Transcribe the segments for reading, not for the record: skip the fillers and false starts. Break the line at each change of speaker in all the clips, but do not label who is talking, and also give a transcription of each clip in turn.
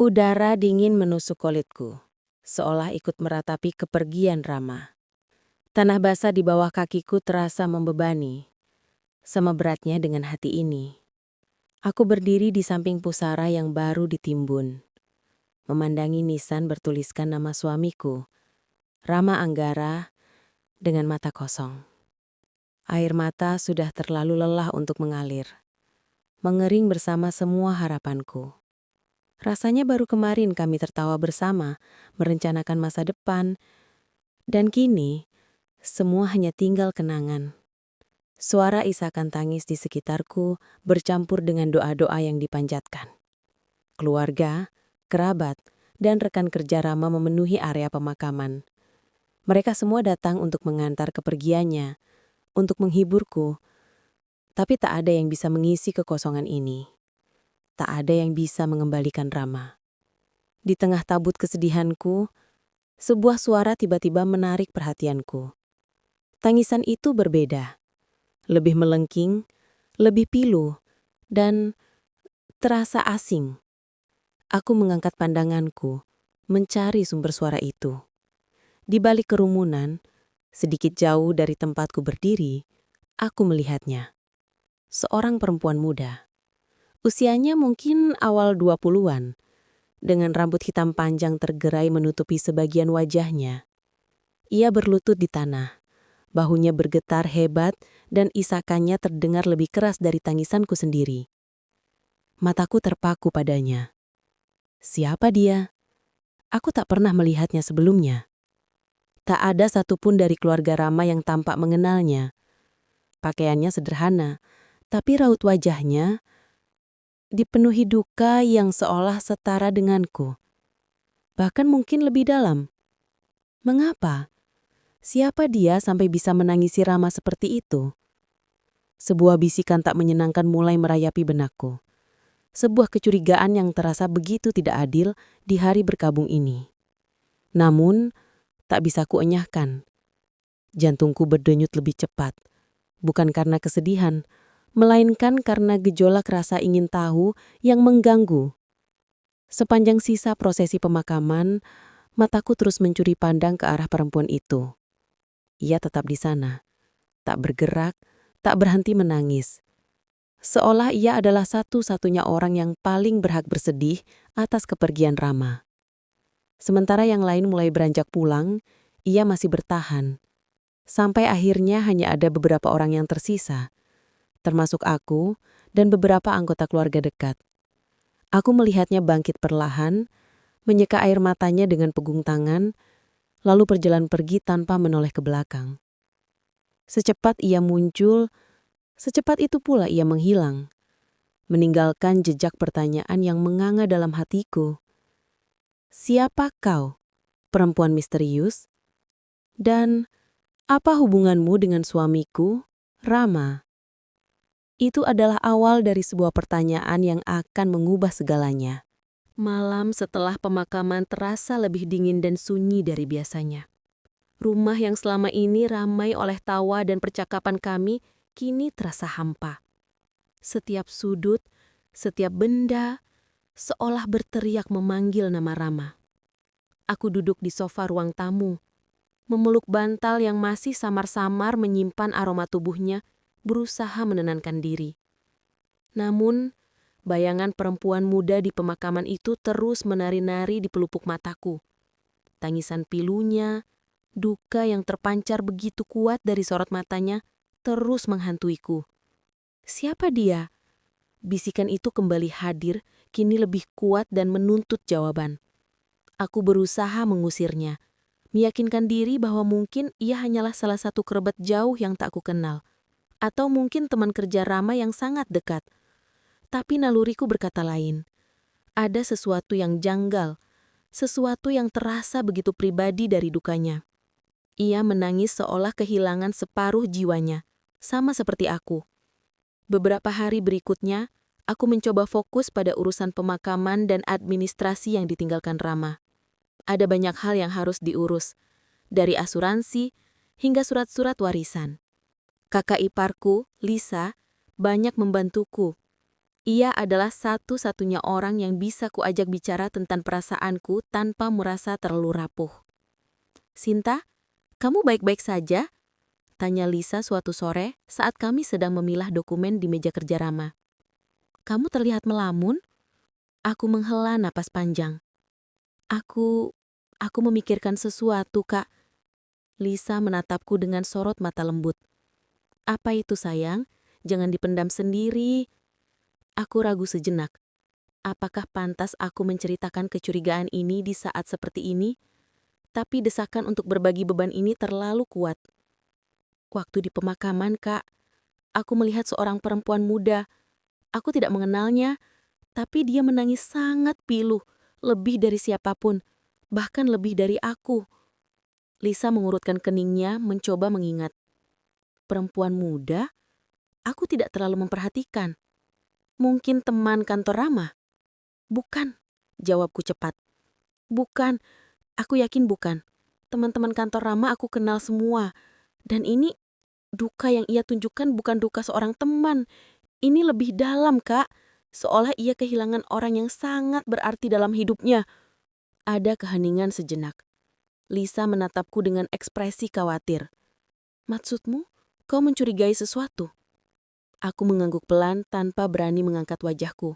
Udara dingin menusuk kulitku, seolah ikut meratapi kepergian Rama. Tanah basah di bawah kakiku terasa membebani, sama beratnya dengan hati ini. Aku berdiri di samping pusara yang baru ditimbun, memandangi nisan bertuliskan nama suamiku, Rama Anggara, dengan mata kosong. Air mata sudah terlalu lelah untuk mengalir, mengering bersama semua harapanku. Rasanya baru kemarin kami tertawa bersama, merencanakan masa depan, dan kini semua hanya tinggal kenangan. Suara isakan tangis di sekitarku bercampur dengan doa-doa yang dipanjatkan. Keluarga, kerabat, dan rekan kerja Rama memenuhi area pemakaman. Mereka semua datang untuk mengantar kepergiannya, untuk menghiburku, tapi tak ada yang bisa mengisi kekosongan ini. Tak ada yang bisa mengembalikan Rama. Di tengah tabut kesedihanku, sebuah suara tiba-tiba menarik perhatianku. Tangisan itu berbeda, lebih melengking, lebih pilu, dan terasa asing. Aku mengangkat pandanganku, mencari sumber suara itu. Di balik kerumunan, sedikit jauh dari tempatku berdiri, aku melihatnya. Seorang perempuan muda. Usianya mungkin awal 20-an, dengan rambut hitam panjang tergerai menutupi sebagian wajahnya. Ia berlutut di tanah, bahunya bergetar hebat dan isakannya terdengar lebih keras dari tangisanku sendiri. Mataku terpaku padanya. Siapa dia? Aku tak pernah melihatnya sebelumnya. Tak ada satupun dari keluarga Rama yang tampak mengenalnya. Pakaiannya sederhana, tapi raut wajahnya dipenuhi duka yang seolah setara denganku. Bahkan mungkin lebih dalam. Mengapa? Siapa dia sampai bisa menangisi Rama seperti itu? Sebuah bisikan tak menyenangkan mulai merayapi benakku. Sebuah kecurigaan yang terasa begitu tidak adil di hari berkabung ini. Namun, tak bisa kuenyahkan. Jantungku berdenyut lebih cepat. Bukan karena kesedihan, melainkan karena gejolak rasa ingin tahu yang mengganggu. Sepanjang sisa prosesi pemakaman, mataku terus mencuri pandang ke arah perempuan itu. Ia tetap di sana, tak bergerak, tak berhenti menangis. Seolah ia adalah satu-satunya orang yang paling berhak bersedih atas kepergian Rama. Sementara yang lain mulai beranjak pulang, ia masih bertahan. Sampai akhirnya hanya ada beberapa orang yang tersisa, termasuk aku dan beberapa anggota keluarga dekat. Aku melihatnya bangkit perlahan, menyeka air matanya dengan pegung tangan, lalu berjalan pergi tanpa menoleh ke belakang. Secepat ia muncul, secepat itu pula ia menghilang, meninggalkan jejak pertanyaan yang menganga dalam hatiku. Siapa kau, perempuan misterius? Dan apa hubunganmu dengan suamiku, Rama? Itu adalah awal dari sebuah pertanyaan yang akan mengubah segalanya. Malam setelah pemakaman terasa lebih dingin dan sunyi dari biasanya. Rumah yang selama ini ramai oleh tawa dan percakapan kami kini terasa hampa. Setiap sudut, setiap benda, seolah berteriak memanggil nama Rama. Aku duduk di sofa ruang tamu, memeluk bantal yang masih samar-samar menyimpan aroma tubuhnya, berusaha menenangkan diri. Namun, bayangan perempuan muda di pemakaman itu terus menari-nari di pelupuk mataku. Tangisan pilunya, duka yang terpancar begitu kuat dari sorot matanya, terus menghantuiku. Siapa dia? Bisikan itu kembali hadir, kini lebih kuat dan menuntut jawaban. Aku berusaha mengusirnya, meyakinkan diri bahwa mungkin ia hanyalah salah satu kerabat jauh yang tak kukenal, atau mungkin teman kerja Rama yang sangat dekat. Tapi naluriku berkata lain. Ada sesuatu yang janggal, sesuatu yang terasa begitu pribadi dari dukanya. Ia menangis seolah kehilangan separuh jiwanya, sama seperti aku. Beberapa hari berikutnya, aku mencoba fokus pada urusan pemakaman dan administrasi yang ditinggalkan Rama. Ada banyak hal yang harus diurus, dari asuransi hingga surat-surat warisan. Kakak iparku, Lisa, banyak membantuku. Ia adalah satu-satunya orang yang bisa kuajak bicara tentang perasaanku tanpa merasa terlalu rapuh. "Sinta, kamu baik-baik saja?" tanya Lisa suatu sore saat kami sedang memilah dokumen di meja kerja Rama. "Kamu terlihat melamun?" Aku menghela napas panjang. Aku memikirkan sesuatu, Kak." Lisa menatapku dengan sorot mata lembut. "Apa itu, sayang? Jangan dipendam sendiri." Aku ragu sejenak. Apakah pantas aku menceritakan kecurigaan ini di saat seperti ini? Tapi desakan untuk berbagi beban ini terlalu kuat. "Waktu di pemakaman, Kak, aku melihat seorang perempuan muda. Aku tidak mengenalnya, tapi dia menangis sangat pilu, lebih dari siapapun, bahkan lebih dari aku." Lisa mengurutkan keningnya, mencoba mengingat. Perempuan muda? Aku tidak terlalu memperhatikan. Mungkin teman kantor Rama? "Bukan," jawabku cepat. "Bukan, aku yakin bukan. Teman-teman kantor Rama aku kenal semua. Dan ini duka yang ia tunjukkan bukan duka seorang teman. Ini lebih dalam, Kak. Seolah ia kehilangan orang yang sangat berarti dalam hidupnya." Ada keheningan sejenak. Lisa menatapku dengan ekspresi khawatir. "Maksudmu, kau mencurigai sesuatu?" Aku mengangguk pelan tanpa berani mengangkat wajahku.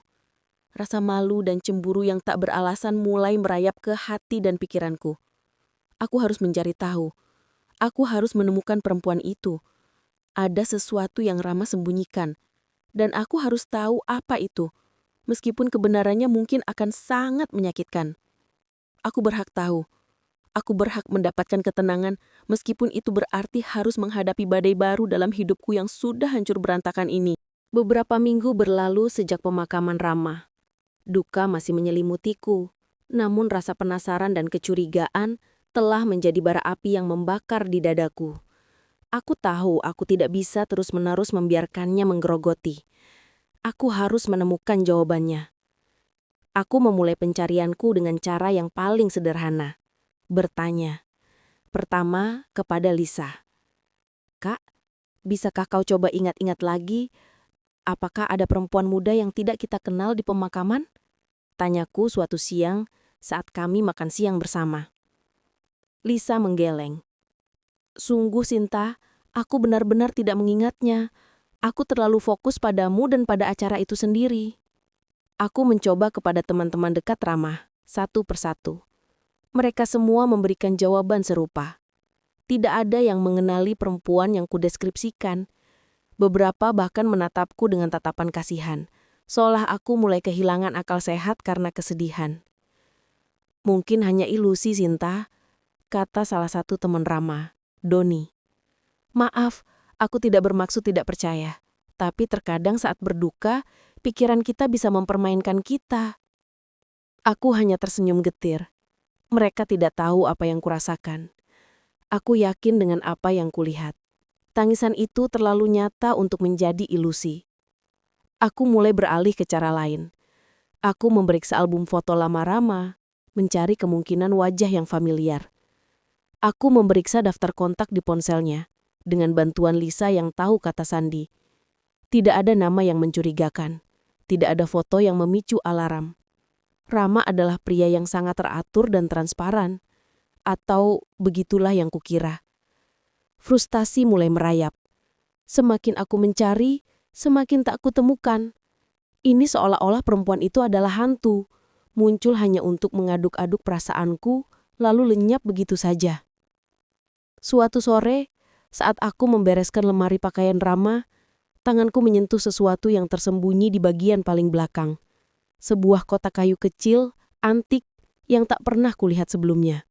Rasa malu dan cemburu yang tak beralasan mulai merayap ke hati dan pikiranku. Aku harus mencari tahu. Aku harus menemukan perempuan itu. Ada sesuatu yang Rama sembunyikan. Dan aku harus tahu apa itu. Meskipun kebenarannya mungkin akan sangat menyakitkan. Aku berhak tahu. Aku berhak mendapatkan ketenangan meskipun itu berarti harus menghadapi badai baru dalam hidupku yang sudah hancur berantakan ini. Beberapa minggu berlalu sejak pemakaman Rama. Duka masih menyelimutiku, namun rasa penasaran dan kecurigaan telah menjadi bara api yang membakar di dadaku. Aku tahu aku tidak bisa terus-menerus membiarkannya menggerogoti. Aku harus menemukan jawabannya. Aku memulai pencarianku dengan cara yang paling sederhana. Bertanya. Pertama, kepada Lisa. "Kak, bisakah kau coba ingat-ingat lagi, apakah ada perempuan muda yang tidak kita kenal di pemakaman?" Tanyaku suatu siang saat kami makan siang bersama. Lisa menggeleng. "Sungguh, Sinta, aku benar-benar tidak mengingatnya. Aku terlalu fokus padamu dan pada acara itu sendiri." Aku mencoba kepada teman-teman dekat Rama, satu persatu. Mereka semua memberikan jawaban serupa. Tidak ada yang mengenali perempuan yang kudeskripsikan. Beberapa bahkan menatapku dengan tatapan kasihan, seolah aku mulai kehilangan akal sehat karena kesedihan. "Mungkin hanya ilusi, Sinta," kata salah satu teman Rama, Doni. "Maaf, aku tidak bermaksud tidak percaya. Tapi terkadang saat berduka, pikiran kita bisa mempermainkan kita." Aku hanya tersenyum getir. Mereka tidak tahu apa yang kurasakan. Aku yakin dengan apa yang kulihat. Tangisan itu terlalu nyata untuk menjadi ilusi. Aku mulai beralih ke cara lain. Aku memeriksa album foto lama Rama, mencari kemungkinan wajah yang familiar. Aku memeriksa daftar kontak di ponselnya, dengan bantuan Lisa yang tahu kata sandi. Tidak ada nama yang mencurigakan. Tidak ada foto yang memicu alarm. Rama adalah pria yang sangat teratur dan transparan. Atau begitulah yang kukira. Frustasi mulai merayap. Semakin aku mencari, semakin tak kutemukan. Ini seolah-olah perempuan itu adalah hantu. Muncul hanya untuk mengaduk-aduk perasaanku, lalu lenyap begitu saja. Suatu sore, saat aku membereskan lemari pakaian Rama, tanganku menyentuh sesuatu yang tersembunyi di bagian paling belakang. Sebuah kotak kayu kecil, antik, yang tak pernah kulihat sebelumnya.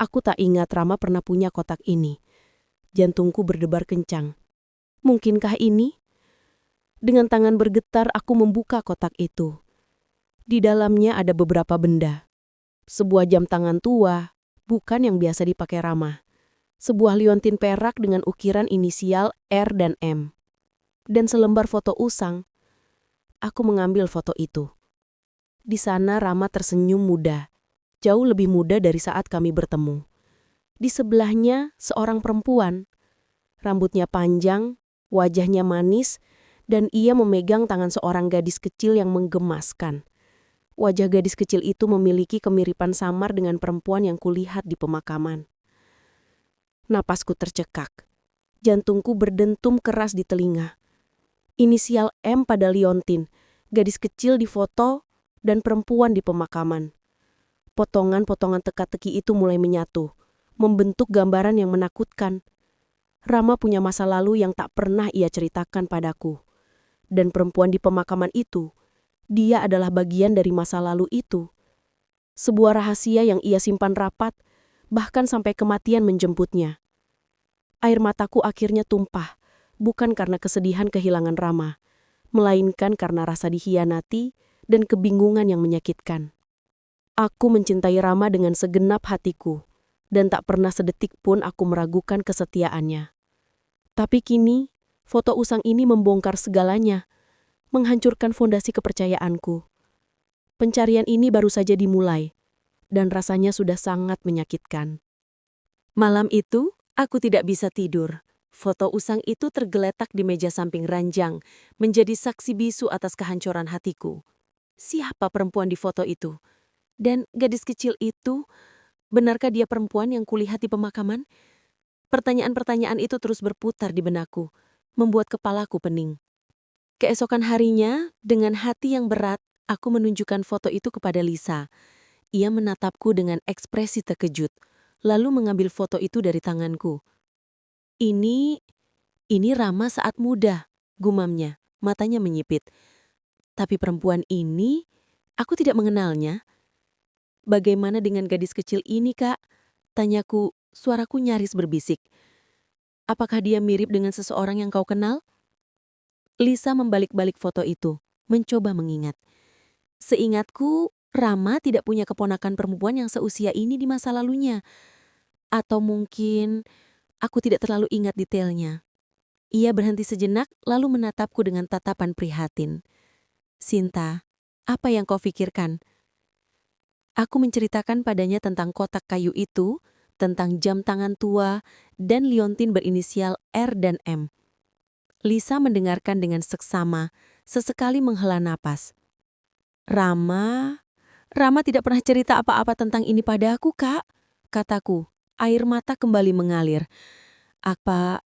Aku tak ingat Rama pernah punya kotak ini. Jantungku berdebar kencang. Mungkinkah ini? Dengan tangan bergetar, aku membuka kotak itu. Di dalamnya ada beberapa benda. Sebuah jam tangan tua, bukan yang biasa dipakai Rama. Sebuah liontin perak dengan ukiran inisial R dan M. Dan selembar foto usang. Aku mengambil foto itu. Di sana Rama tersenyum muda, jauh lebih muda dari saat kami bertemu. Di sebelahnya seorang perempuan. Rambutnya panjang, wajahnya manis,
dan ia memegang tangan seorang gadis kecil yang menggemaskan. Wajah gadis kecil itu memiliki kemiripan samar dengan perempuan yang kulihat di pemakaman. Napasku tercekak. Jantungku berdentum keras di telinga. Inisial M pada liontin, gadis kecil di foto, dan perempuan di pemakaman. Potongan-potongan teka-teki itu mulai menyatu, membentuk gambaran yang menakutkan. Rama punya masa lalu yang tak pernah ia ceritakan padaku. Dan perempuan di pemakaman itu, dia adalah bagian dari masa lalu itu. Sebuah rahasia yang ia simpan rapat, bahkan sampai kematian menjemputnya. Air mataku akhirnya tumpah, bukan karena kesedihan kehilangan Rama, melainkan karena rasa dikhianati dan kebingungan yang menyakitkan. Aku mencintai Rama dengan segenap hatiku, dan tak pernah sedetik pun aku meragukan kesetiaannya. Tapi kini, foto usang ini membongkar segalanya, menghancurkan fondasi kepercayaanku. Pencarian ini baru saja dimulai, dan rasanya sudah sangat menyakitkan.
Malam itu, aku tidak bisa tidur. Foto usang itu tergeletak di meja samping ranjang, menjadi saksi bisu atas kehancuran hatiku. Siapa perempuan di foto itu? Dan gadis kecil itu, benarkah dia perempuan yang kulihat di pemakaman? Pertanyaan-pertanyaan itu terus berputar di benakku, membuat kepalaku pening. Keesokan harinya, dengan hati yang berat, aku menunjukkan foto itu kepada Lisa. Ia menatapku dengan ekspresi terkejut, lalu mengambil foto itu dari tanganku. Ini Rama saat muda, gumamnya, matanya menyipit. Tapi perempuan ini, aku tidak mengenalnya. Bagaimana dengan gadis kecil ini, Kak? Tanyaku, suaraku nyaris berbisik. Apakah dia mirip dengan seseorang yang kau kenal? Lisa membalik-balik foto itu, mencoba mengingat. Seingatku, Rama tidak punya keponakan perempuan yang seusia ini di masa lalunya. Atau mungkin aku tidak terlalu ingat detailnya. Ia berhenti sejenak lalu menatapku dengan tatapan prihatin. Sinta, apa yang kau pikirkan? Aku menceritakan padanya tentang kotak kayu itu, tentang jam tangan tua, dan liontin berinisial R dan M. Lisa mendengarkan dengan seksama, sesekali menghela napas. Rama tidak pernah cerita apa-apa tentang ini padaku, Kak, kataku. Air mata kembali mengalir. Apa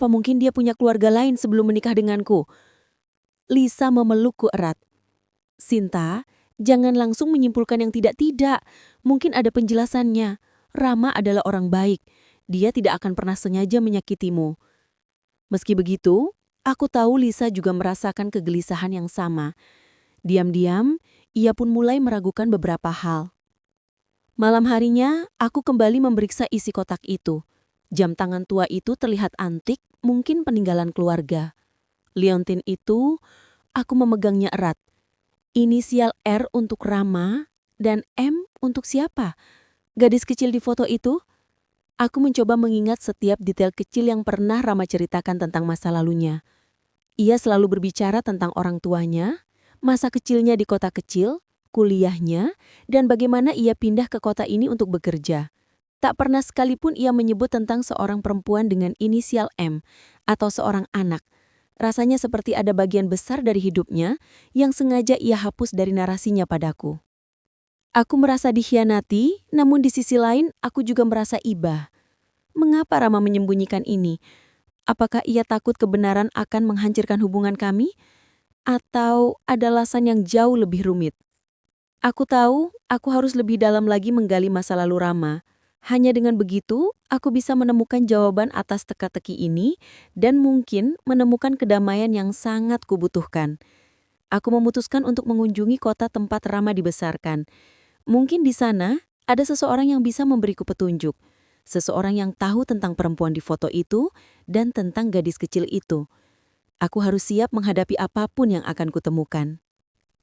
mungkin dia punya keluarga lain sebelum menikah denganku? Lisa memelukku erat. Sinta, jangan langsung menyimpulkan yang tidak-tidak. Mungkin ada penjelasannya. Rama adalah orang baik. Dia tidak akan pernah sengaja menyakitimu. Meski begitu, aku tahu Lisa juga merasakan kegelisahan yang sama. Diam-diam, ia pun mulai meragukan beberapa hal. Malam harinya, aku kembali memeriksa isi kotak itu. Jam tangan tua itu terlihat antik, mungkin peninggalan keluarga. Liontin itu, aku memegangnya erat. Inisial R untuk Rama, dan M untuk siapa? Gadis kecil di foto itu? Aku mencoba mengingat setiap detail kecil yang pernah Rama ceritakan tentang masa lalunya. Ia selalu berbicara tentang orang tuanya, masa kecilnya di kota kecil, kuliahnya, dan bagaimana ia pindah ke kota ini untuk bekerja. Tak pernah sekalipun ia menyebut tentang seorang perempuan dengan inisial M atau seorang anak. Rasanya seperti ada bagian besar dari hidupnya yang sengaja ia hapus dari narasinya padaku. Aku merasa dikhianati, namun di sisi lain aku juga merasa iba. Mengapa Rama menyembunyikan ini? Apakah ia takut kebenaran akan menghancurkan hubungan kami? Atau ada alasan yang jauh lebih rumit? Aku tahu aku harus lebih dalam lagi menggali masa lalu Rama. Hanya dengan begitu, aku bisa menemukan jawaban atas teka-teki ini dan mungkin menemukan kedamaian yang sangat kubutuhkan. Aku memutuskan untuk mengunjungi kota tempat Rama dibesarkan. Mungkin di sana ada seseorang yang bisa memberiku petunjuk. Seseorang yang tahu tentang perempuan di foto itu dan tentang gadis kecil itu. Aku harus siap menghadapi apapun yang akan kutemukan.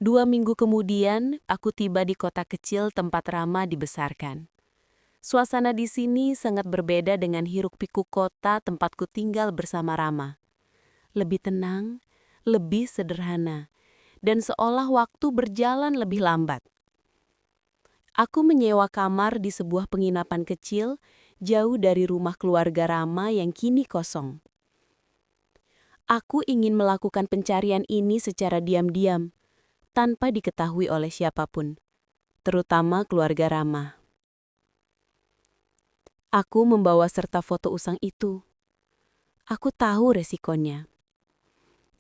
2 minggu kemudian, aku tiba di kota kecil tempat Rama dibesarkan. Suasana di sini sangat berbeda dengan hiruk-pikuk kota tempatku tinggal bersama Rama. Lebih tenang, lebih sederhana, dan seolah waktu berjalan lebih lambat. Aku menyewa kamar di sebuah penginapan kecil, jauh dari rumah keluarga Rama yang kini kosong.
Aku ingin melakukan pencarian ini secara diam-diam, tanpa diketahui oleh siapapun, terutama keluarga Rama. Aku membawa serta foto usang itu. Aku tahu resikonya.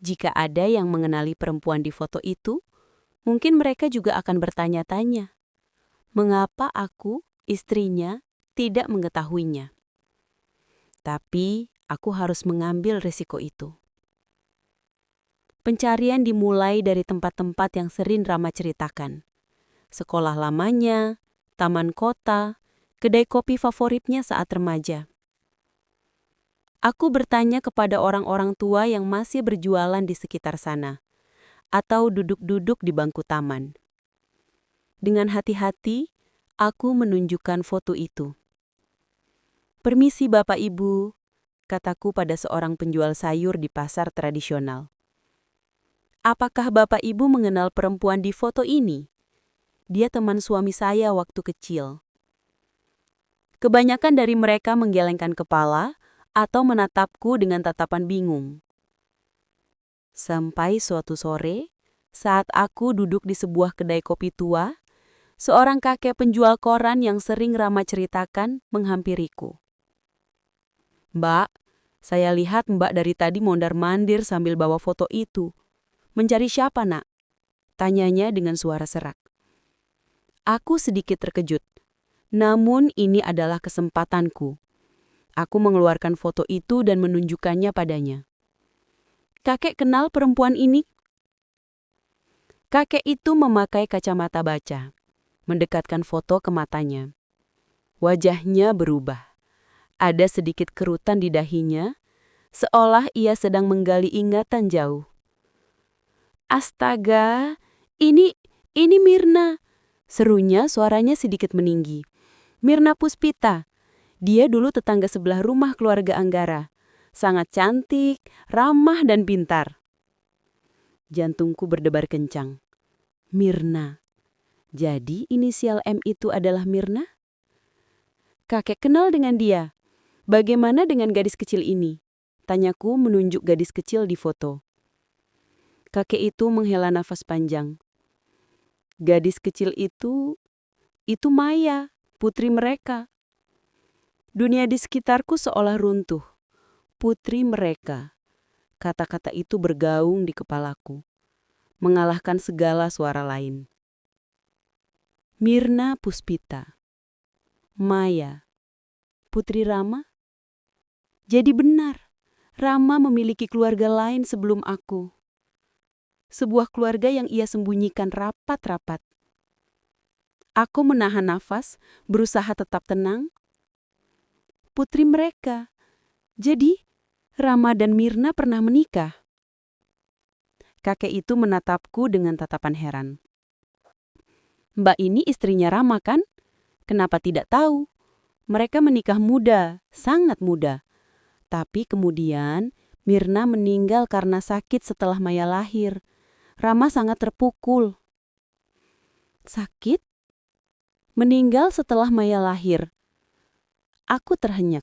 Jika ada yang mengenali perempuan di foto itu, mungkin mereka juga akan bertanya-tanya, mengapa aku, istrinya, tidak mengetahuinya. Tapi aku harus mengambil resiko itu. Pencarian dimulai dari tempat-tempat yang sering Rama ceritakan. Sekolah lamanya, taman kota, kedai kopi favoritnya saat remaja. Aku bertanya kepada orang-orang tua yang masih berjualan di sekitar sana, atau duduk-duduk di bangku taman. Dengan hati-hati, aku menunjukkan foto itu. "Permisi Bapak Ibu," kataku pada seorang penjual sayur di pasar tradisional. "Apakah Bapak Ibu mengenal perempuan di foto ini? Dia teman suami saya waktu kecil." Kebanyakan dari mereka menggelengkan kepala atau menatapku dengan tatapan bingung. Sampai suatu sore, saat aku duduk di sebuah kedai kopi tua, seorang kakek penjual koran yang sering Rama ceritakan menghampiriku. "Mbak, saya lihat Mbak dari tadi mondar-mandir sambil bawa foto itu. Mencari siapa, Nak?" tanyanya dengan suara serak. Aku sedikit terkejut, namun ini adalah kesempatanku. Aku mengeluarkan foto itu dan menunjukkannya padanya. "Kakek kenal perempuan ini?" Kakek itu memakai kacamata baca, mendekatkan foto ke matanya. Wajahnya berubah. Ada sedikit kerutan di dahinya, seolah ia sedang menggali ingatan jauh. "Astaga, ini Mirna," serunya suaranya sedikit meninggi. "Mirna Puspita. Dia dulu tetangga sebelah rumah keluarga Anggara. Sangat cantik, ramah dan pintar." Jantungku berdebar kencang. Mirna. Jadi inisial M itu adalah Mirna? "Kakek kenal dengan dia. Bagaimana dengan gadis kecil ini?" tanyaku menunjuk gadis kecil di foto. Kakek itu menghela nafas panjang. "Gadis kecil itu Maya, putri mereka." Dunia di sekitarku seolah runtuh. Putri mereka. Kata-kata itu bergaung di kepalaku, mengalahkan segala suara lain. Mirna Puspita. Maya. Putri Rama? Jadi benar, Rama memiliki keluarga lain sebelum aku. Sebuah keluarga yang ia sembunyikan rapat-rapat. Aku menahan nafas, berusaha tetap tenang. Putri mereka. Jadi, Rama dan Mirna pernah menikah. Kakek itu menatapku dengan tatapan heran. "Mbak ini istrinya Rama kan? Kenapa tidak tahu? Mereka menikah muda, sangat muda. Tapi kemudian Mirna meninggal karena sakit setelah Maya lahir. Rama sangat terpukul." "Sakit? Meninggal setelah Maya lahir?" Aku terhenyak.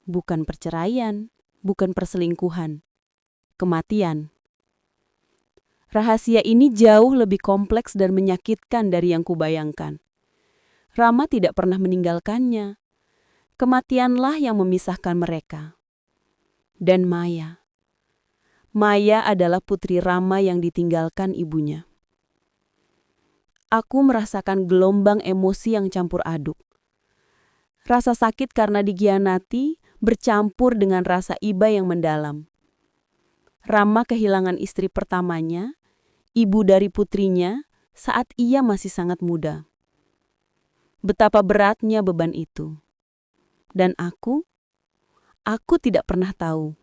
Bukan perceraian, bukan perselingkuhan. Kematian. Rahasia ini jauh lebih kompleks dan menyakitkan dari yang kubayangkan. Rama tidak pernah meninggalkannya. Kematianlah yang memisahkan mereka. Dan Maya. Maya adalah putri Rama yang ditinggalkan ibunya. Aku merasakan gelombang emosi yang campur aduk. Rasa sakit karena dikhianati bercampur dengan rasa iba yang mendalam. Rama kehilangan istri pertamanya, ibu dari putrinya, saat ia masih sangat muda. Betapa beratnya beban itu. Dan aku tidak pernah tahu.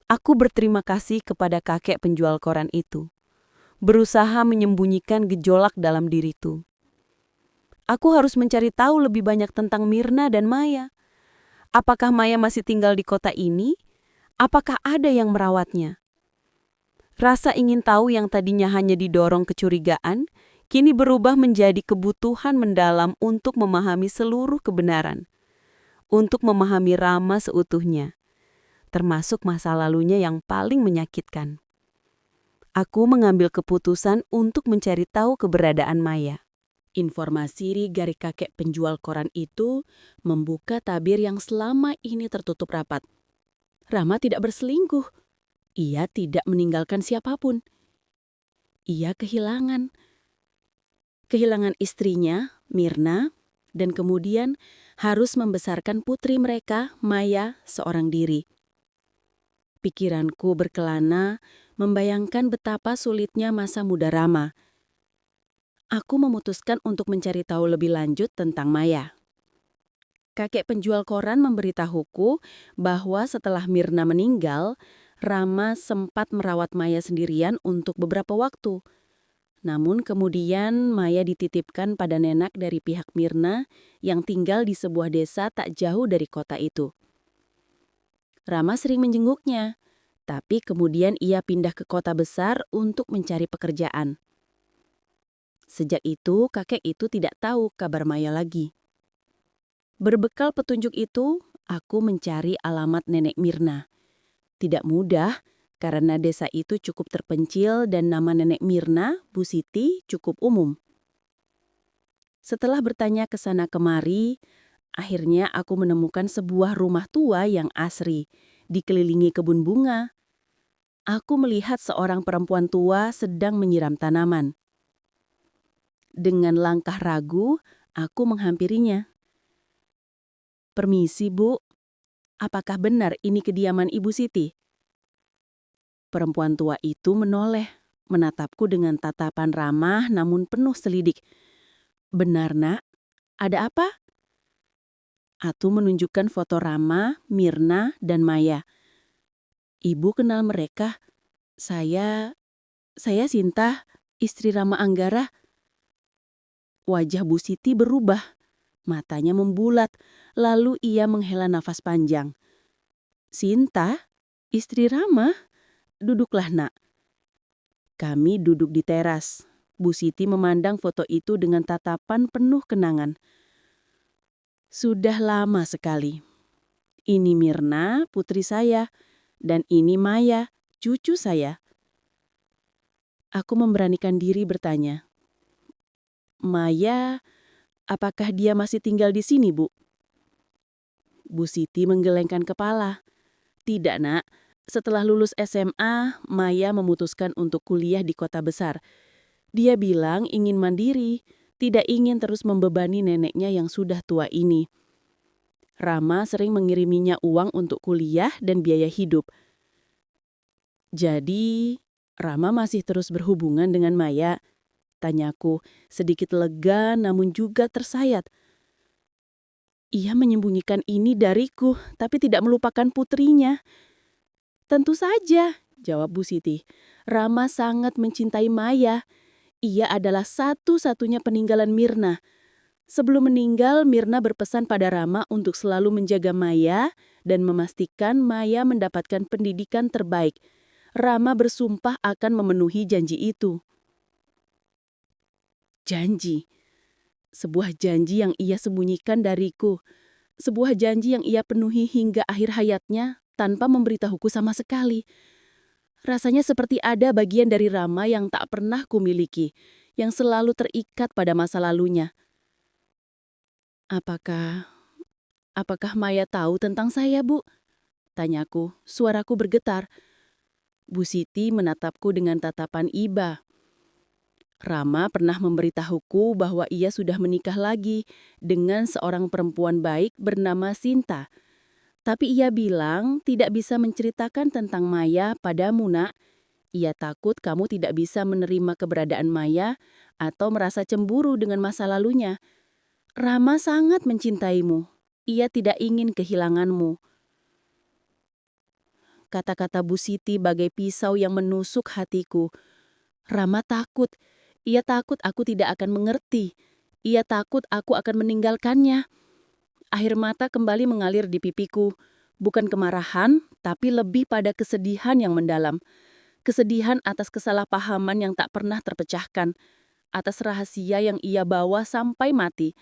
Aku berterima kasih kepada kakek penjual koran itu, berusaha menyembunyikan gejolak dalam diriku. Aku harus mencari tahu lebih banyak tentang Mirna dan Maya. Apakah Maya masih tinggal di kota ini? Apakah ada yang merawatnya? Rasa ingin tahu yang tadinya hanya didorong kecurigaan, kini berubah menjadi kebutuhan mendalam untuk memahami seluruh kebenaran. Untuk memahami Rama seutuhnya. termasuk masa lalunya yang paling menyakitkan. Aku mengambil keputusan untuk mencari tahu keberadaan Maya. Informasi dari kakek penjual koran itu membuka tabir yang selama ini tertutup rapat. Rama tidak berselingkuh. Ia tidak meninggalkan siapapun. Ia kehilangan istrinya, Mirna, dan kemudian harus membesarkan putri mereka, Maya, seorang diri. Pikiranku berkelana, membayangkan betapa sulitnya masa muda Rama. Aku memutuskan untuk mencari tahu lebih lanjut tentang Maya. Kakek penjual koran memberitahuku bahwa setelah Mirna meninggal, Rama sempat merawat Maya sendirian untuk beberapa waktu. Namun kemudian Maya dititipkan pada nenek dari pihak Mirna yang tinggal di sebuah desa tak jauh dari kota itu. Rama sering menjenguknya, tapi kemudian ia pindah ke kota besar untuk mencari pekerjaan. Sejak itu, kakek itu tidak tahu kabar Maya lagi. Berbekal petunjuk itu, aku mencari alamat nenek Mirna. Tidak mudah, karena desa itu cukup terpencil dan nama nenek Mirna, Bu Siti, cukup umum. Setelah bertanya ke sana kemari, akhirnya aku menemukan sebuah rumah tua yang asri, dikelilingi kebun bunga. Aku melihat seorang perempuan tua sedang menyiram tanaman. Dengan langkah ragu, aku menghampirinya. "Permisi, Bu. Apakah benar ini kediaman Ibu Siti?" Perempuan tua itu menoleh, menatapku dengan tatapan ramah namun penuh selidik. "Benar, Nak. Ada apa?" Aku menunjukkan foto Rama, Mirna, dan Maya. "Ibu kenal mereka? Saya Sinta, istri Rama Anggara." Wajah Bu Siti berubah, matanya membulat, lalu ia menghela nafas panjang. "Sinta? Istri Rama? Duduklah, Nak." Kami duduk di teras. Bu Siti memandang foto itu dengan tatapan penuh kenangan. "Sudah lama sekali. Ini Mirna, putri saya, dan ini Maya, cucu saya." Aku memberanikan diri bertanya, "Maya, apakah dia masih tinggal di sini, Bu?" Bu Siti menggelengkan kepala. "Tidak, Nak. Setelah lulus SMA, Maya memutuskan untuk kuliah di kota besar. Dia bilang ingin mandiri, tidak ingin terus membebani neneknya yang sudah tua ini. Rama sering mengiriminya uang untuk kuliah dan biaya hidup. Jadi, Rama masih terus berhubungan dengan Maya?" Tanyaku, sedikit lega namun juga tersayat. "Ia menyembunyikan ini dariku, tapi tidak melupakan putrinya." "Tentu saja," jawab Bu Siti. "Rama sangat mencintai Maya. Ia adalah satu-satunya peninggalan Mirna. Sebelum meninggal, Mirna berpesan pada Rama untuk selalu menjaga Maya dan memastikan Maya mendapatkan pendidikan terbaik. Rama bersumpah akan memenuhi janji itu." Janji. Sebuah janji yang ia sembunyikan dariku. Sebuah janji yang ia penuhi hingga akhir hayatnya tanpa memberitahuku sama sekali. Rasanya seperti ada bagian dari Rama yang tak pernah kumiliki, yang selalu terikat pada masa lalunya. Apakah Maya tahu tentang saya, Bu?" Tanyaku, suaraku bergetar. Bu Siti menatapku dengan tatapan iba. "Rama pernah memberitahuku bahwa ia sudah menikah lagi dengan seorang perempuan baik bernama Sinta. Tapi ia bilang tidak bisa menceritakan tentang Maya padamu, Nak. Ia takut kamu tidak bisa menerima keberadaan Maya atau merasa cemburu dengan masa lalunya. Rama sangat mencintaimu. Ia tidak ingin kehilanganmu." Kata-kata Bu Siti bagai pisau yang menusuk hatiku. Rama takut. Ia takut aku tidak akan mengerti. Ia takut aku akan meninggalkannya. Air mata kembali mengalir di pipiku. Bukan kemarahan, tapi lebih pada kesedihan yang mendalam. Kesedihan atas kesalahpahaman yang tak pernah terpecahkan. Atas rahasia yang ia bawa sampai mati.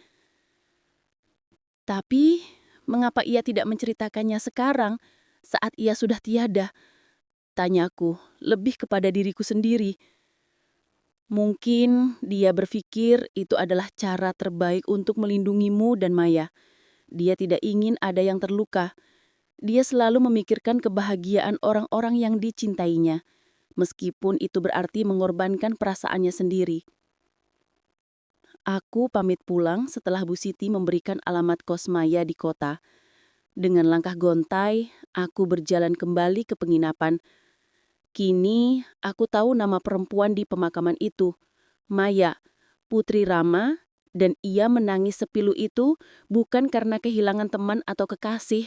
Tapi, mengapa ia tidak menceritakannya sekarang?
saat ia sudah tiada? Tanyaku, lebih kepada diriku sendiri. Mungkin dia berpikir itu adalah cara terbaik untuk melindungimu dan Maya. Dia tidak ingin ada yang terluka. Dia selalu memikirkan kebahagiaan orang-orang yang dicintainya, meskipun itu berarti mengorbankan perasaannya sendiri. Aku pamit pulang setelah Bu Siti memberikan alamat kos Maya di kota. Dengan langkah gontai, aku berjalan kembali ke penginapan. Kini, aku tahu nama perempuan di pemakaman itu, Maya, putri Rama, dan ia menangis sepilu itu bukan karena kehilangan teman atau kekasih,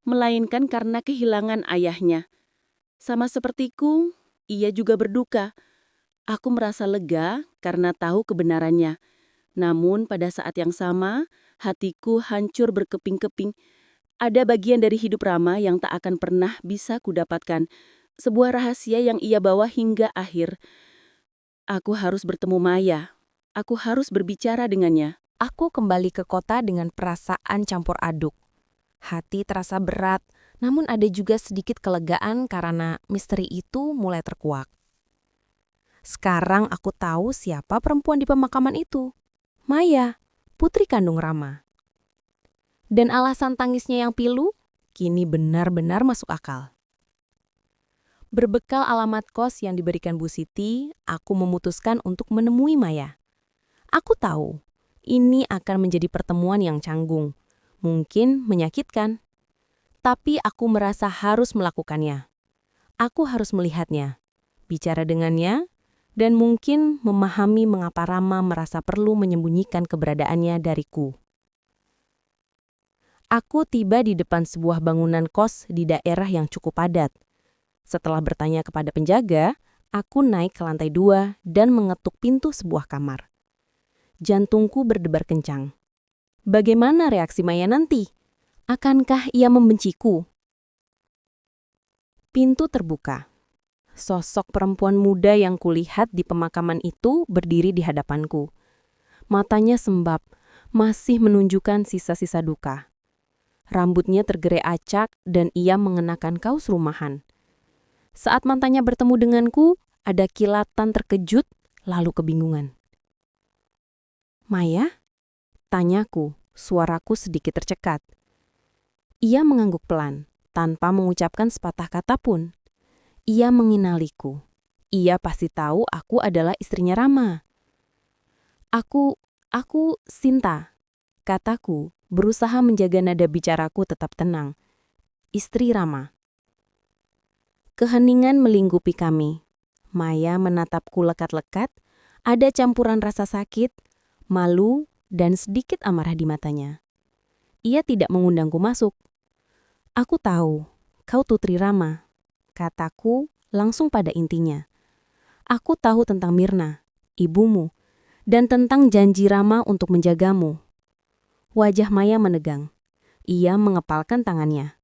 melainkan karena kehilangan ayahnya. Sama sepertiku, ia juga berduka. Aku merasa lega karena tahu kebenarannya. Namun pada saat yang sama, hatiku hancur berkeping-keping. Ada bagian dari hidup Rama yang tak akan pernah bisa kudapatkan. Sebuah rahasia yang ia bawa hingga akhir. Aku harus bertemu Maya. Aku harus berbicara dengannya.
Aku kembali ke kota dengan perasaan campur aduk. Hati terasa berat, namun ada juga sedikit kelegaan karena misteri itu mulai terkuak. Sekarang aku tahu siapa perempuan di pemakaman itu. Maya, putri kandung Rama. Dan alasan tangisnya yang pilu, kini benar-benar masuk akal. Berbekal alamat kos yang diberikan Bu Siti, aku memutuskan untuk menemui Maya. Aku tahu, ini akan menjadi pertemuan yang canggung, mungkin menyakitkan. Tapi aku merasa harus melakukannya. Aku harus melihatnya, bicara dengannya, dan mungkin memahami mengapa Rama merasa perlu menyembunyikan keberadaannya dariku. Aku tiba di depan sebuah bangunan kos di daerah yang cukup padat. Setelah bertanya kepada penjaga, aku naik ke lantai 2 dan mengetuk pintu sebuah kamar. Jantungku berdebar kencang. Bagaimana reaksi Maya nanti? Akankah ia membenciku? Pintu terbuka. Sosok perempuan muda yang kulihat di pemakaman itu berdiri di hadapanku. Matanya sembab, masih menunjukkan sisa-sisa duka. Rambutnya tergerai acak dan ia mengenakan kaos rumahan. Saat mantannya bertemu denganku, ada kilatan terkejut, lalu kebingungan. Maya? Tanyaku, suaraku sedikit tercekat. Ia mengangguk pelan, tanpa mengucapkan sepatah kata pun. Ia mengenaliku. Ia pasti tahu aku adalah istrinya Rama. Aku Sinta, kataku, berusaha menjaga nada bicaraku tetap tenang. Istri Rama. Keheningan melingkupi kami. Maya menatapku lekat-lekat, ada campuran rasa sakit, malu, dan sedikit amarah di matanya. Ia tidak mengundangku masuk. Aku tahu, kau Tutri Rama, kataku langsung pada intinya. Aku tahu tentang Mirna, ibumu, dan tentang janji Rama untuk menjagamu. Wajah Maya menegang. Ia mengepalkan tangannya.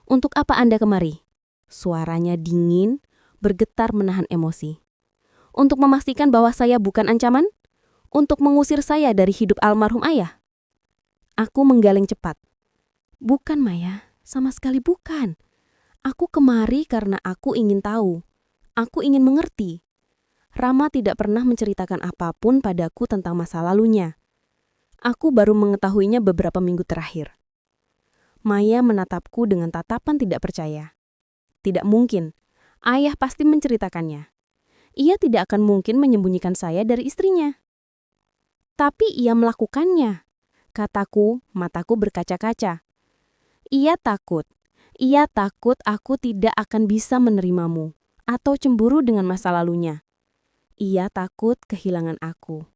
Untuk apa Anda kemari? Suaranya dingin, bergetar menahan emosi. Untuk memastikan bahwa saya bukan ancaman? Untuk mengusir saya dari hidup almarhum ayah? Aku menggaleng cepat. Bukan Maya, sama sekali bukan. Aku kemari karena aku ingin tahu. Aku ingin mengerti. Rama tidak pernah menceritakan apapun padaku tentang masa lalunya. Aku baru mengetahuinya beberapa minggu terakhir. Maya menatapku dengan tatapan tidak percaya. Tidak mungkin. Ayah pasti menceritakannya. Ia tidak akan mungkin menyembunyikan saya dari istrinya. Tapi ia melakukannya. Kataku, mataku berkaca-kaca. Ia takut aku tidak akan bisa menerimamu atau cemburu dengan masa lalunya. Ia takut kehilangan aku.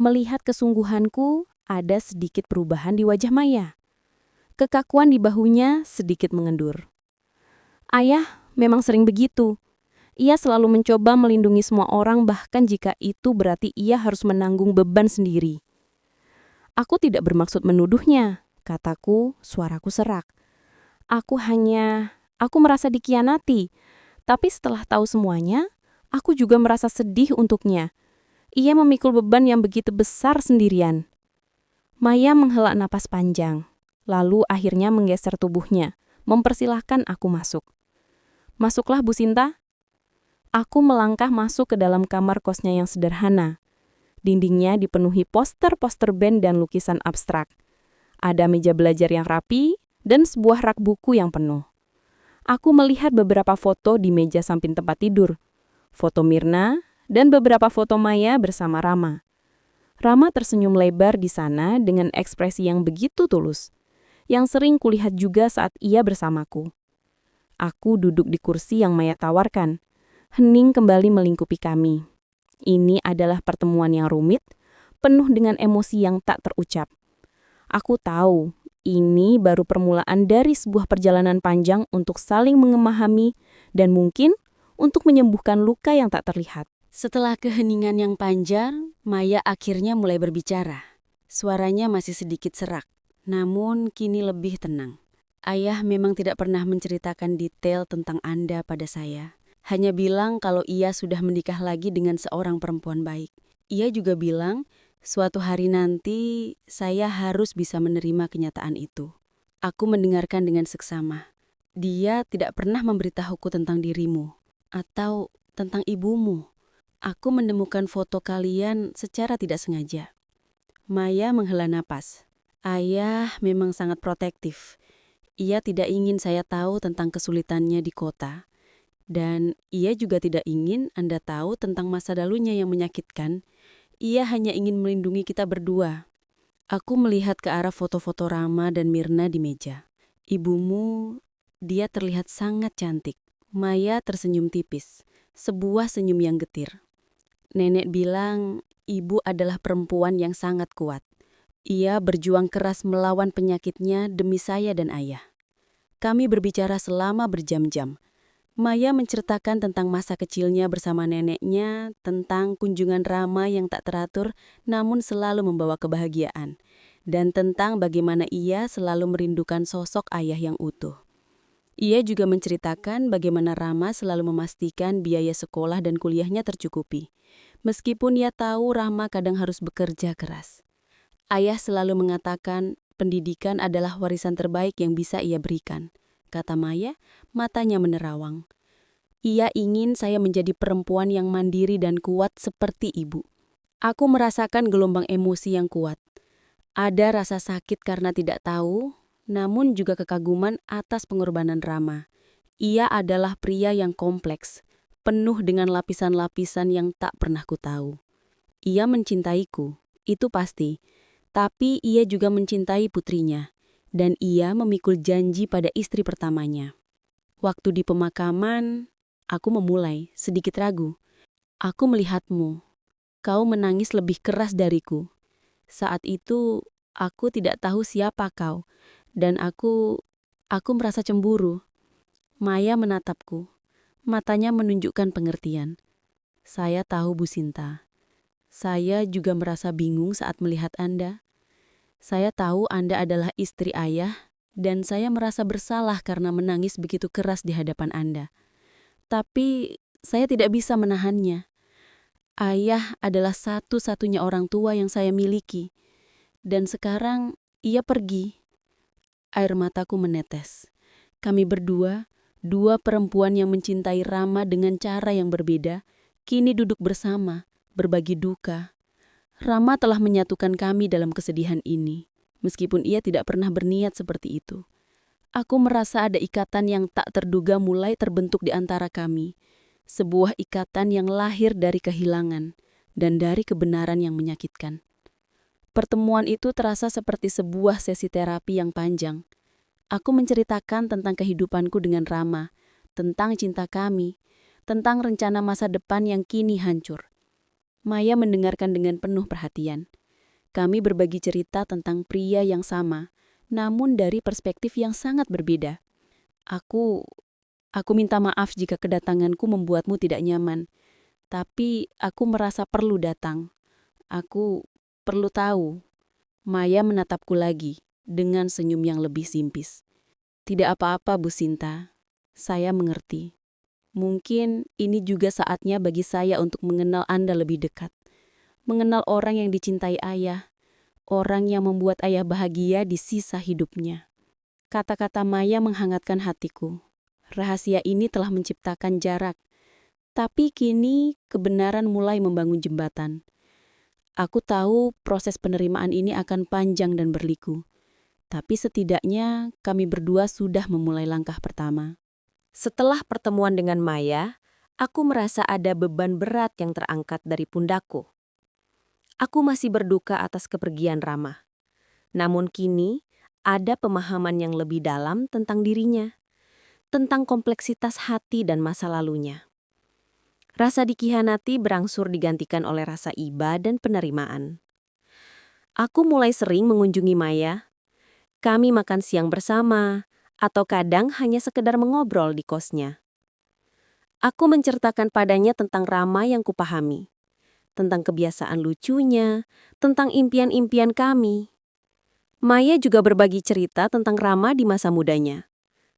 Melihat kesungguhanku, ada sedikit perubahan di wajah Maya. Kekakuan di bahunya sedikit mengendur. Ayah memang sering begitu. Ia selalu mencoba melindungi semua orang bahkan jika itu berarti ia harus menanggung beban sendiri. Aku tidak bermaksud menuduhnya, kataku, suaraku serak. Aku merasa dikhianati. Tapi setelah tahu semuanya, aku juga merasa sedih untuknya. Ia memikul beban yang begitu besar sendirian. Maya menghela napas panjang, lalu akhirnya menggeser tubuhnya, mempersilahkan aku masuk. "Masuklah, Bu Sinta." Aku melangkah masuk ke dalam kamar kosnya yang sederhana. Dindingnya dipenuhi poster-poster band dan lukisan abstrak. Ada meja belajar yang rapi dan sebuah rak buku yang penuh. Aku melihat beberapa foto di meja samping tempat tidur. Foto Mirna dan beberapa foto Maya bersama Rama. Rama tersenyum lebar di sana dengan ekspresi yang begitu tulus, yang sering kulihat juga saat ia bersamaku. Aku duduk di kursi yang Maya tawarkan. Hening kembali melingkupi kami. Ini adalah pertemuan yang rumit, penuh dengan emosi yang tak terucap. Aku tahu, ini baru permulaan dari sebuah perjalanan panjang untuk saling memahami dan mungkin untuk menyembuhkan luka yang tak terlihat.
Setelah keheningan yang panjang, Maya akhirnya mulai berbicara. Suaranya masih sedikit serak, namun kini lebih tenang. "Ayah memang tidak pernah menceritakan detail tentang Anda pada saya. Hanya bilang kalau ia sudah menikah lagi dengan seorang perempuan baik. Ia juga bilang, suatu hari nanti saya harus bisa menerima kenyataan itu." Aku mendengarkan dengan seksama. "Dia tidak pernah memberitahuku tentang dirimu, atau tentang ibumu. Aku menemukan foto kalian secara tidak sengaja." Maya menghela napas. "Ayah memang sangat protektif. Ia tidak ingin saya tahu tentang kesulitannya di kota. Dan ia juga tidak ingin Anda tahu tentang masa lalunya yang menyakitkan. Ia hanya ingin melindungi kita berdua." Aku melihat ke arah foto-foto Rama dan Mirna di meja. "Ibumu, dia terlihat sangat cantik." Maya tersenyum tipis, sebuah senyum yang getir. "Nenek bilang ibu adalah perempuan yang sangat kuat. Ia berjuang keras melawan penyakitnya demi saya dan ayah." Kami berbicara selama berjam-jam. Maya menceritakan tentang masa kecilnya bersama neneknya, tentang kunjungan Rama yang tak teratur namun selalu membawa kebahagiaan, dan tentang bagaimana ia selalu merindukan sosok ayah yang utuh. Ia juga menceritakan bagaimana Rama selalu memastikan biaya sekolah dan kuliahnya tercukupi. Meskipun ia tahu Rama kadang harus bekerja keras. "Ayah selalu mengatakan pendidikan adalah warisan terbaik yang bisa ia berikan," kata Maya, matanya menerawang. "Ia ingin saya menjadi perempuan yang mandiri dan kuat seperti ibu." Aku merasakan gelombang emosi yang kuat. Ada rasa sakit karena tidak tahu, namun juga kekaguman atas pengorbanan Rama. Ia adalah pria yang kompleks, penuh dengan lapisan-lapisan yang tak pernah ku tahu. Ia mencintaiku, itu pasti, tapi ia juga mencintai putrinya, dan ia memikul janji pada istri pertamanya. Waktu di pemakaman, aku memulai, sedikit ragu. "Aku melihatmu. Kau menangis lebih keras dariku. Saat itu, aku tidak tahu siapa kau, dan aku merasa cemburu." Maya menatapku. Matanya menunjukkan pengertian. "Saya tahu, Bu Sinta. Saya juga merasa bingung saat melihat Anda. Saya tahu Anda adalah istri ayah, dan saya merasa bersalah karena menangis begitu keras di hadapan Anda. Tapi saya tidak bisa menahannya. Ayah adalah satu-satunya orang tua yang saya miliki. Dan sekarang ia pergi." Air mataku menetes. Kami berdua, dua perempuan yang mencintai Rama dengan cara yang berbeda, kini duduk bersama, berbagi duka. Rama telah menyatukan kami dalam kesedihan ini, meskipun ia tidak pernah berniat seperti itu. Aku merasa ada ikatan yang tak terduga mulai terbentuk di antara kami. Sebuah ikatan yang lahir dari kehilangan dan dari kebenaran yang menyakitkan. Pertemuan itu terasa seperti sebuah sesi terapi yang panjang. Aku menceritakan tentang kehidupanku dengan Rama, tentang cinta kami, tentang rencana masa depan yang kini hancur. Maya mendengarkan dengan penuh perhatian. Kami berbagi cerita tentang pria yang sama, namun dari perspektif yang sangat berbeda. Aku minta maaf jika kedatanganku membuatmu tidak nyaman, tapi aku merasa perlu datang. Aku perlu tahu." Maya menatapku lagi dengan senyum yang lebih simpis. "Tidak apa-apa, Bu Sinta. Saya mengerti. Mungkin ini juga saatnya bagi saya untuk mengenal Anda lebih dekat. Mengenal orang yang dicintai ayah, orang yang membuat ayah bahagia di sisa hidupnya." Kata-kata Maya menghangatkan hatiku. Rahasia ini telah menciptakan jarak. Tapi kini kebenaran mulai membangun jembatan. Aku tahu proses penerimaan ini akan panjang dan berliku. Tapi setidaknya kami berdua sudah memulai langkah pertama.
Setelah pertemuan dengan Maya, aku merasa ada beban berat yang terangkat dari pundakku. Aku masih berduka atas kepergian Rama. Namun kini, ada pemahaman yang lebih dalam tentang dirinya, tentang kompleksitas hati dan masa lalunya. Rasa dikhianati berangsur digantikan oleh rasa iba dan penerimaan. Aku mulai sering mengunjungi Maya. Kami makan siang bersama, atau kadang hanya sekedar mengobrol di kosnya. Aku menceritakan padanya tentang Rama yang kupahami, tentang kebiasaan lucunya, tentang impian-impian kami. Maya juga berbagi cerita tentang Rama di masa mudanya,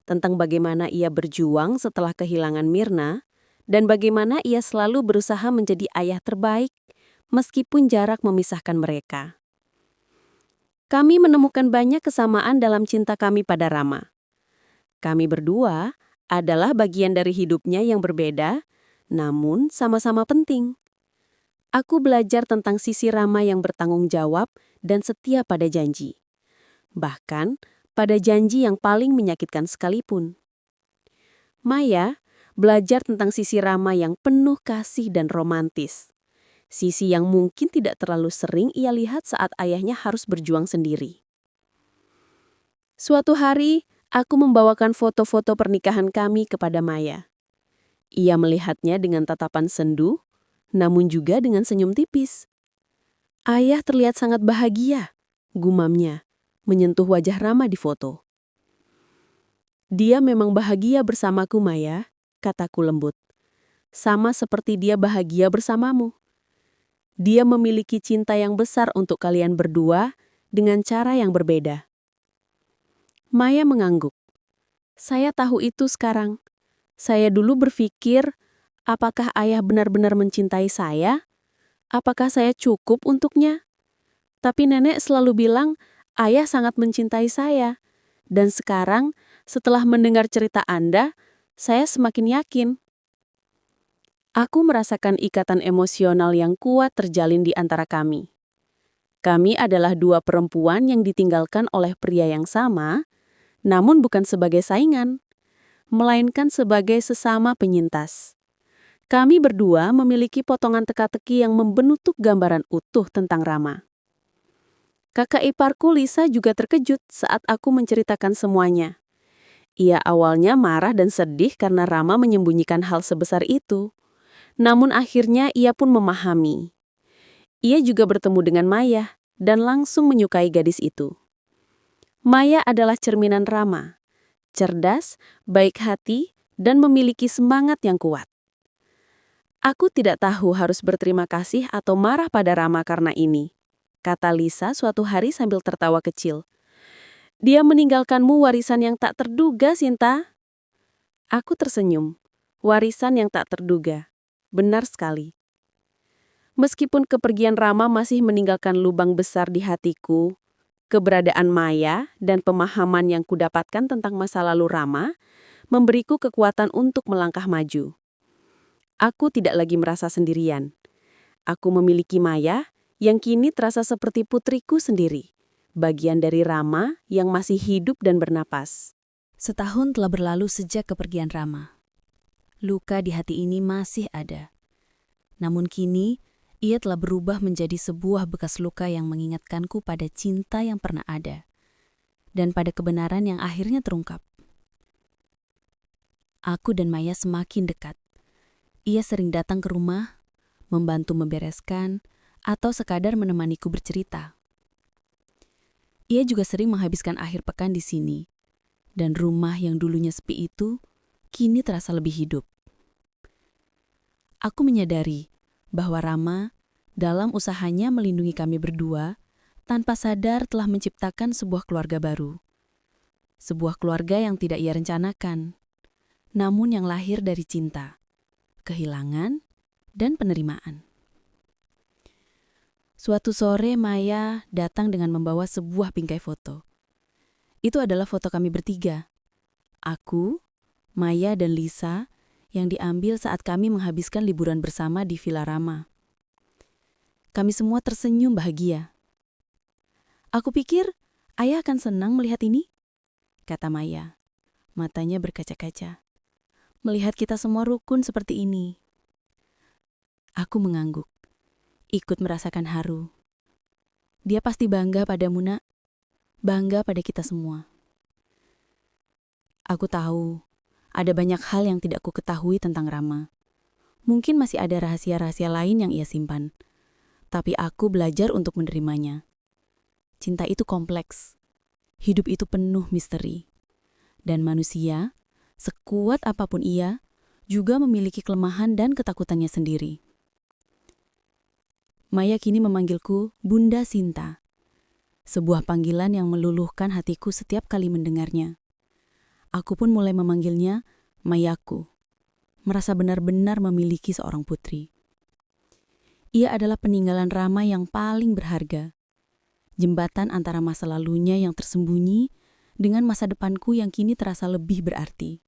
tentang bagaimana ia berjuang setelah kehilangan Mirna, dan bagaimana ia selalu berusaha menjadi ayah terbaik meskipun jarak memisahkan mereka. Kami menemukan banyak kesamaan dalam cinta kami pada Rama. Kami berdua adalah bagian dari hidupnya yang berbeda, namun sama-sama penting. Aku belajar tentang sisi Rama yang bertanggung jawab dan setia pada janji. Bahkan pada janji yang paling menyakitkan sekalipun. Maya belajar tentang sisi Rama yang penuh kasih dan romantis. Sisi yang mungkin tidak terlalu sering ia lihat saat ayahnya harus berjuang sendiri. Suatu hari, aku membawakan foto-foto pernikahan kami kepada Maya. Ia melihatnya dengan tatapan sendu, namun juga dengan senyum tipis. Ayah terlihat sangat bahagia, gumamnya, menyentuh wajah Rama di foto. Dia memang bahagia bersamaku, Maya, kataku lembut. Sama seperti dia bahagia bersamamu. Dia memiliki cinta yang besar untuk kalian berdua dengan cara yang berbeda. Maya mengangguk. Saya tahu itu sekarang. Saya dulu berpikir, apakah ayah benar-benar mencintai saya? Apakah saya cukup untuknya? Tapi nenek selalu bilang, ayah sangat mencintai saya. Dan sekarang, setelah mendengar cerita Anda, saya semakin yakin. Aku merasakan ikatan emosional yang kuat terjalin di antara kami. Kami adalah dua perempuan yang ditinggalkan oleh pria yang sama, namun bukan sebagai saingan, melainkan sebagai sesama penyintas. Kami berdua memiliki potongan teka-teki yang membentuk gambaran utuh tentang Rama. Kakak iparku Lisa juga terkejut saat aku menceritakan semuanya. Ia awalnya marah dan sedih karena Rama menyembunyikan hal sebesar itu. Namun akhirnya ia pun memahami. Ia juga bertemu dengan Maya dan langsung menyukai gadis itu. Maya adalah cerminan Rama, cerdas, baik hati, dan memiliki semangat yang kuat. Aku tidak tahu harus berterima kasih atau marah pada Rama karena ini, kata Lisa suatu hari sambil tertawa kecil. Dia meninggalkanmu warisan yang tak terduga, Sinta. Aku tersenyum. Warisan yang tak terduga. Benar sekali. Meskipun kepergian Rama masih meninggalkan lubang besar di hatiku, keberadaan Maya dan pemahaman yang kudapatkan tentang masa lalu Rama memberiku kekuatan untuk melangkah maju. Aku tidak lagi merasa sendirian. Aku memiliki Maya yang kini terasa seperti putriku sendiri, bagian dari Rama yang masih hidup dan bernapas.
Setahun telah berlalu sejak kepergian Rama. Luka di hati ini masih ada. Namun kini, ia telah berubah menjadi sebuah bekas luka yang mengingatkanku pada cinta yang pernah ada, dan pada kebenaran yang akhirnya terungkap. Aku dan Maya semakin dekat. Ia sering datang ke rumah, membantu membereskan, atau sekadar menemaniku bercerita. Ia juga sering menghabiskan akhir pekan di sini, dan rumah yang dulunya sepi itu kini terasa lebih hidup. Aku menyadari bahwa Rama, dalam usahanya melindungi kami berdua, tanpa sadar telah menciptakan sebuah keluarga baru. Sebuah keluarga yang tidak ia rencanakan, namun yang lahir dari cinta, kehilangan, dan penerimaan. Suatu sore Maya datang dengan membawa sebuah bingkai foto. Itu adalah foto kami bertiga. Aku, Maya, dan Lisa yang diambil saat kami menghabiskan liburan bersama di Villa Rama. Kami semua tersenyum bahagia. Aku pikir ayah akan senang melihat ini, kata Maya. Matanya berkaca-kaca. Melihat kita semua rukun seperti ini. Aku mengangguk, ikut merasakan haru. Dia pasti bangga padamu, Nak. Bangga pada kita semua. Aku tahu, ada banyak hal yang tidak ku ketahui tentang Rama. Mungkin masih ada rahasia-rahasia lain yang ia simpan. Tapi aku belajar untuk menerimanya. Cinta itu kompleks. Hidup itu penuh misteri. Dan manusia, sekuat apapun ia, juga memiliki kelemahan dan ketakutannya sendiri. Maya kini memanggilku Bunda Sinta. Sebuah panggilan yang meluluhkan hatiku setiap kali mendengarnya. Aku pun mulai memanggilnya Mayaku. Merasa benar-benar memiliki seorang putri. Ia adalah peninggalan Rama yang paling berharga. Jembatan antara masa lalunya yang tersembunyi dengan masa depanku yang kini terasa lebih berarti.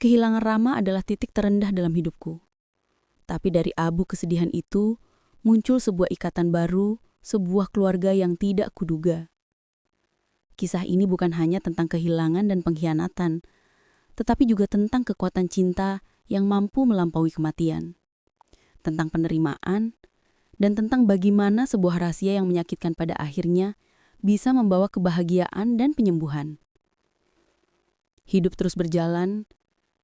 Kehilangan Rama adalah titik terendah dalam hidupku. Tapi dari abu kesedihan itu, muncul sebuah ikatan baru, sebuah keluarga yang tidak kuduga. Kisah ini bukan hanya tentang kehilangan dan pengkhianatan, tetapi juga tentang kekuatan cinta yang mampu melampaui kematian. Tentang penerimaan, dan tentang bagaimana sebuah rahasia yang menyakitkan pada akhirnya bisa membawa kebahagiaan dan penyembuhan. Hidup terus berjalan,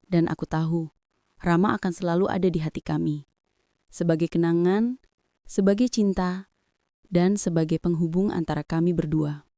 dan aku tahu Rama akan selalu ada di hati kami. Sebagai kenangan, sebagai cinta, dan sebagai penghubung antara kami berdua.